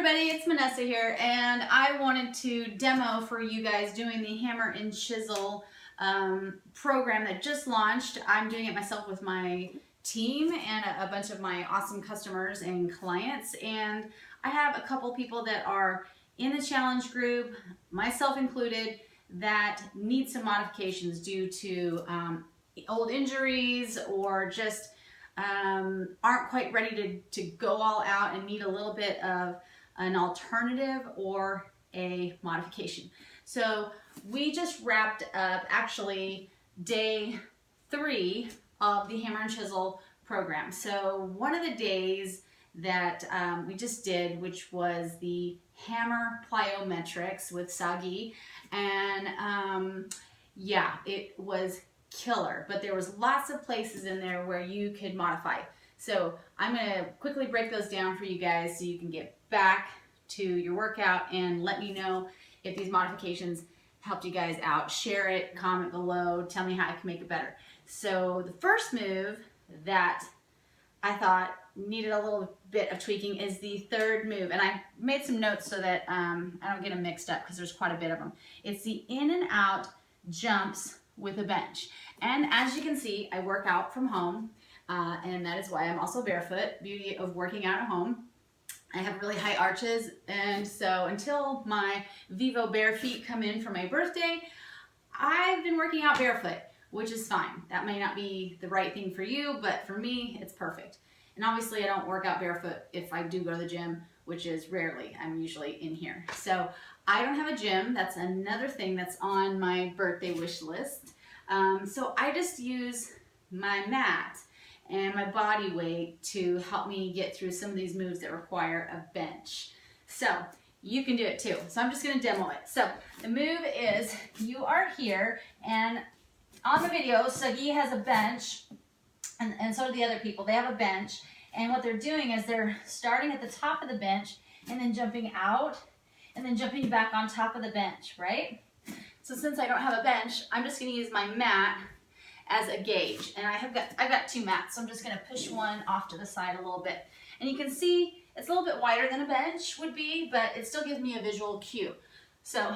everybody, it's Vanessa here, and I wanted to demo for you guys doing the hammer and chisel program that just launched. I'm doing it myself with my team and a bunch of my awesome customers and clients, and I have a couple people that are in the challenge group, myself included, that need some modifications due to old injuries or just aren't quite ready to go all out and need a little bit of an alternative or a modification. So we just wrapped up actually day 3 of the hammer and chisel program. So one of the days that we just did, which was the hammer plyometrics with Sagi, and yeah, it was killer, but there was lots of places in there where you could modify. So I'm going to quickly break those down for you guys so you can get back to your workout and let me know if these modifications helped you guys out. Share it, comment below, tell me how I can make it better. So the first move that I thought needed a little bit of tweaking is the third move, and I made some notes so that I don't get them mixed up because there's quite a bit of them. It's the in and out jumps with a bench. And as you can see, I work out from home, and that is why I'm also barefoot. Beauty of working out at home. I have really high arches, and so until my Vivo bare feet come in for my birthday, I've been working out barefoot, which is fine. That may not be the right thing for you, but for me, it's perfect. And obviously I don't work out barefoot if I do go to the gym, which is rarely. I'm usually in here. So I don't have a gym. That's another thing that's on my birthday wish list. So I just use my mat and my body weight to help me get through some of these moves that require a bench. So you can do it too. So I'm just going to demo it. So the move is you are here, and on the video, Sagi has a bench, and so do the other people. They have a bench, and what they're doing is they're starting at the top of the bench and then jumping out and then jumping back on top of the bench, right? So since I don't have a bench, I'm just going to use my mat as a gauge, and I've got 2 mats, so I'm just going to push one off to the side a little bit. And you can see it's a little bit wider than a bench would be, but it still gives me a visual cue. So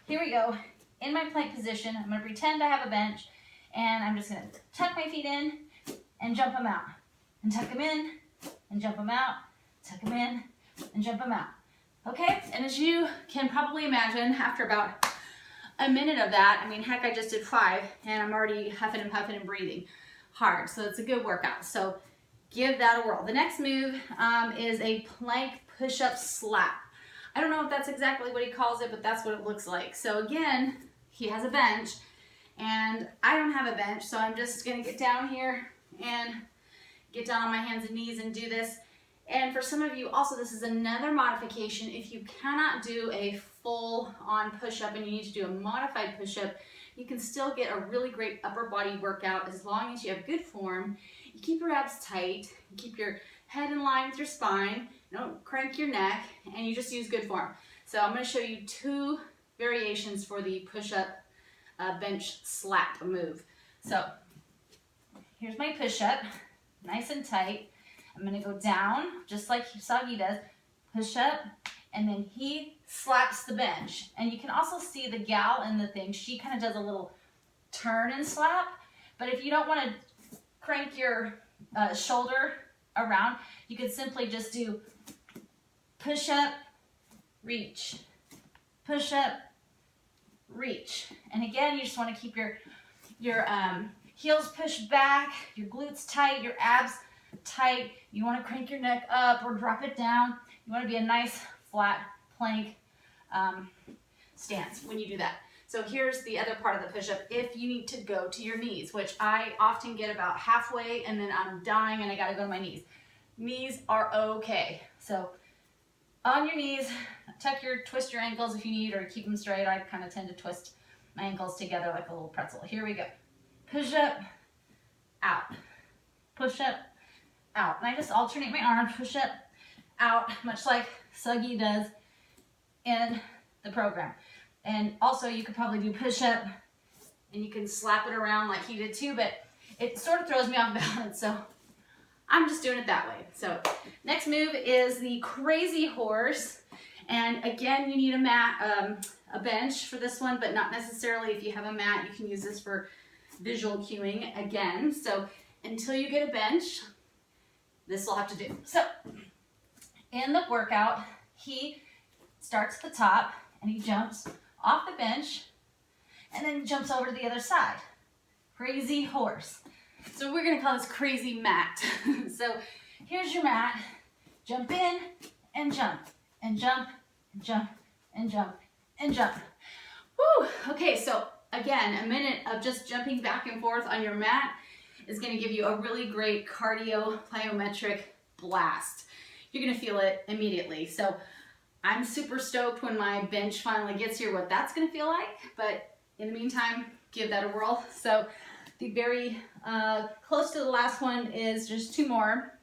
here we go. In my plank position, I'm going to pretend I have a bench, and I'm just going to tuck my feet in and jump them out, and tuck them in and jump them out, tuck them in and jump them out. Okay, and as you can probably imagine, after about a minute of that, I mean, heck, I just did 5, and I'm already huffing and puffing and breathing hard, so it's a good workout. So give that a whirl. The next move is a plank push-up slap. I don't know if that's exactly what he calls it, but that's what it looks like. So again, he has a bench, and I don't have a bench, so I'm just gonna get down here and get down on my hands and knees and do this. And for some of you also, this is another modification. If you cannot do a full-on push-up and you need to do a modified push-up, you can still get a really great upper body workout as long as you have good form. You keep your abs tight, you keep your head in line with your spine, you don't crank your neck, and you just use good form. So I'm going to show you 2 variations for the push-up bench slap move. So here's my push-up, nice and tight. I'm going to go down, just like Sagi does, push up, and then he slaps the bench. And you can also see the gal in the thing, she kind of does a little turn and slap, but if you don't want to crank your shoulder around, you could simply just do push up, reach, push up, reach. And again, you just want to keep your heels pushed back, your glutes tight, your abs tight. You want to crank your neck up or drop it down. You want to be a nice flat plank stance when you do that. So here's the other part of the push-up. If you need to go to your knees, which I often get about halfway and then I'm dying and I got to go to my knees. Knees are okay. So on your knees, twist your ankles if you need, or keep them straight. I kind of tend to twist my ankles together like a little pretzel. Here we go. Push up, out. Push up, out. And I just alternate my arms, push up, out, much like Sagi does in the program. And also you could probably do push up and you can slap it around like he did too, but it sort of throws me off balance, so I'm just doing it that way. So next move is the crazy horse. And again, you need a mat, a bench for this one, but not necessarily. If you have a mat, you can use this for visual cueing again. So until you get a bench, this will have to do. So in the workout, he starts at the top and he jumps off the bench and then jumps over to the other side. Crazy horse. So we're gonna call this crazy mat. So here's your mat. Jump in and jump and jump and jump and jump and jump. Woo! Okay, so again, a minute of just jumping back and forth on your mat is gonna give you a really great cardio plyometric blast. You're gonna feel it immediately. So I'm super stoked when my bench finally gets here what that's gonna feel like, but in the meantime, give that a whirl. So the very close to the last one is just 2 more.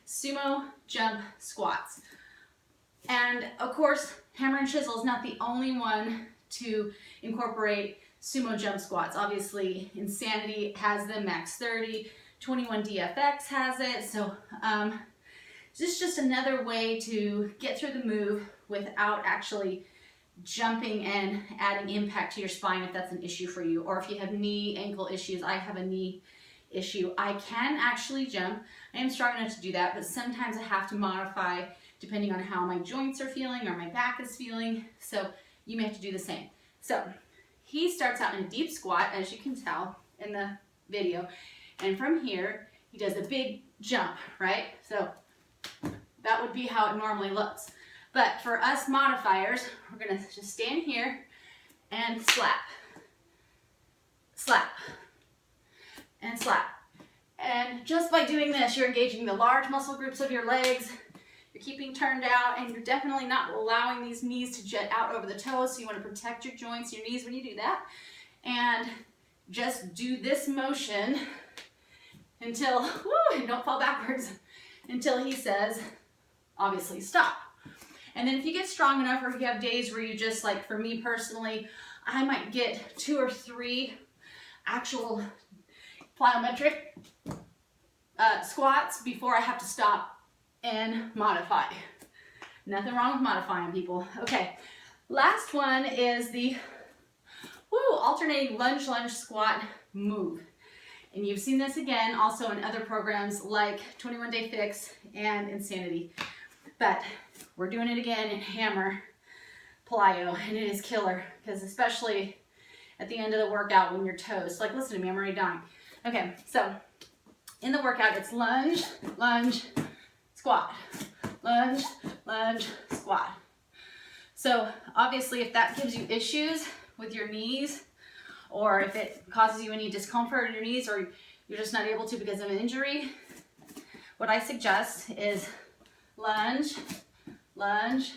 Sumo jump squats. And of course, hammer and chisel is not the only one to incorporate sumo jump squats. Obviously, Insanity has them, Max 30, 21DFX has it. So this is just another way to get through the move without actually jumping and adding impact to your spine if that's an issue for you. Or if you have knee, ankle issues. I have a knee issue. I can actually jump. I am strong enough to do that, but sometimes I have to modify depending on how my joints are feeling or my back is feeling. So you may have to do the same. So he starts out in a deep squat, as you can tell in the video. And from here, he does a big jump, right? So that would be how it normally looks. But for us modifiers, we're gonna just stand here and slap, slap, and slap. And just by doing this, you're engaging the large muscle groups of your legs, you're keeping turned out, and you're definitely not allowing these knees to jet out over the toes, so you wanna protect your joints, your knees when you do that. And just do this motion until, woo, and don't fall backwards, until he says, obviously, stop. And then if you get strong enough, or if you have days where you just, like for me personally, I might get 2 or 3 actual plyometric squats before I have to stop and modify. Nothing wrong with modifying, people. Okay, last one is the alternating lunge, lunge, squat, move. And you've seen this again also in other programs like 21 Day Fix and Insanity. But we're doing it again in hammer plyo, and it is killer, because especially at the end of the workout when you're toast, like listen to me, I'm already dying. Okay, so in the workout it's lunge, lunge, squat, lunge, lunge, squat. So obviously if that gives you issues with your knees, or if it causes you any discomfort in your knees, or you're just not able to because of an injury, what I suggest is lunge, lunge,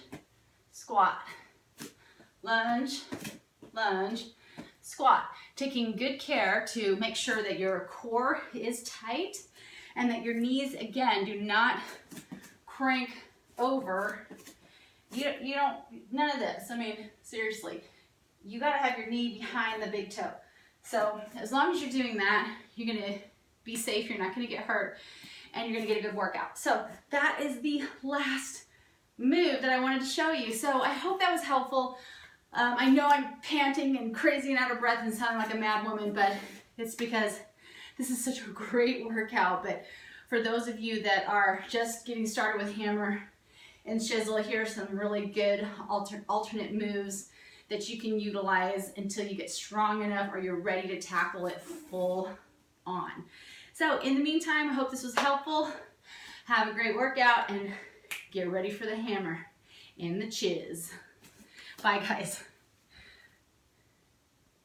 squat, lunge, lunge, squat. Taking good care to make sure that your core is tight and that your knees, again, do not crank over. You don't, none of this. I mean, seriously, you gotta have your knee behind the big toe. So as long as you're doing that, you're gonna be safe, you're not gonna get hurt, and you're gonna get a good workout. So that is the last move that I wanted to show you. So I hope that was helpful. I know I'm panting and crazy and out of breath and sounding like a mad woman, but it's because this is such a great workout. But for those of you that are just getting started with hammer and chisel, here are some really good alternate moves that you can utilize until you get strong enough or you're ready to tackle it full on. So in the meantime, I hope this was helpful. Have a great workout and get ready for the hammer and the chiz. Bye, guys.